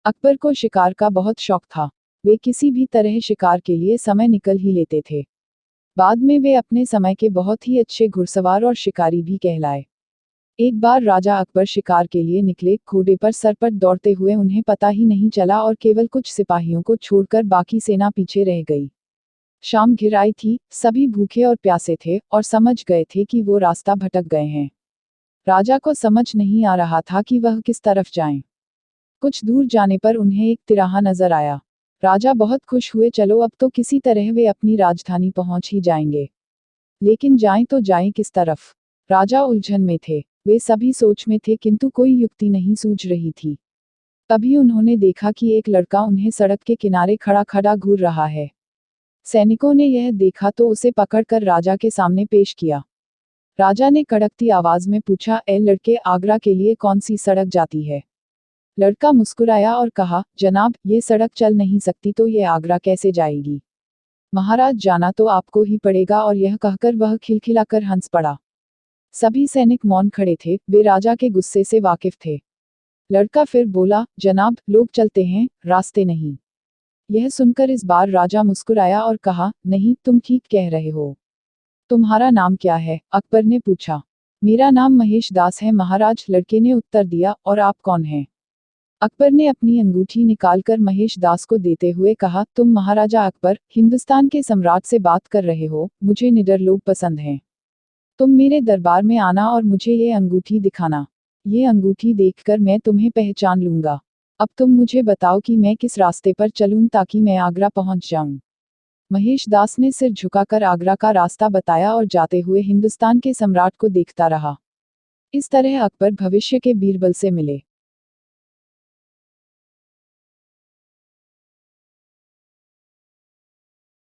अकबर को शिकार का बहुत शौक था। वे किसी भी तरह शिकार के लिए समय निकल ही लेते थे। बाद में वे अपने समय के बहुत ही अच्छे घुड़सवार और शिकारी भी कहलाए। एक बार राजा अकबर शिकार के लिए निकले, घोड़े पर सरपट दौड़ते हुए उन्हें पता ही नहीं चला और केवल कुछ सिपाहियों को छोड़कर बाकी सेना पीछे रह गई। शाम घिर आई थी, सभी भूखे और प्यासे थे और समझ गए थे कि वो रास्ता भटक गए हैं। राजा को समझ नहीं आ रहा था कि वह किस तरफ जाएं। कुछ दूर जाने पर उन्हें एक तिराहा नजर आया। राजा बहुत खुश हुए, चलो अब तो किसी तरह वे अपनी राजधानी पहुंच ही जाएंगे। लेकिन जाएं तो जाएं किस तरफ? राजा उलझन में थे। वे सभी सोच में थे किंतु कोई युक्ति नहीं सूझ रही थी। तभी उन्होंने देखा कि एक लड़का उन्हें सड़क के किनारे खड़ा खड़ा घूर रहा है। सैनिकों ने यह देखा तो उसे पकड़कर राजा के सामने पेश किया। राजा ने कड़कती आवाज में पूछा, ए लड़के, आगरा के लिए कौन सी सड़क जाती है? लड़का मुस्कुराया और कहा, जनाब, ये सड़क चल नहीं सकती तो ये आगरा कैसे जाएगी? महाराज, जाना तो आपको ही पड़ेगा। और यह कहकर वह खिलखिलाकर हंस पड़ा। सभी सैनिक मौन खड़े थे, वे राजा के गुस्से से वाकिफ थे। लड़का फिर बोला, जनाब, लोग चलते हैं, रास्ते नहीं। यह सुनकर इस बार राजा मुस्कुराया और कहा, नहीं, तुम ठीक कह रहे हो। तुम्हारा नाम क्या है? अकबर ने पूछा। मेरा नाम महेश दास है महाराज, लड़के ने उत्तर दिया। और आप कौन हैं? अकबर ने अपनी अंगूठी निकालकर महेश दास को देते हुए कहा, तुम महाराजा अकबर, हिंदुस्तान के सम्राट से बात कर रहे हो। मुझे निडर लोग पसंद हैं। तुम मेरे दरबार में आना और मुझे ये अंगूठी दिखाना। ये अंगूठी देखकर मैं तुम्हें पहचान लूंगा। अब तुम मुझे बताओ कि मैं किस रास्ते पर चलूं ताकि मैं आगरा पहुंच जाऊं। महेश दास ने सिर झुकाकर आगरा का रास्ता बताया और जाते हुए हिंदुस्तान के सम्राट को देखता रहा। इस तरह अकबर भविष्य के बीरबल से मिले।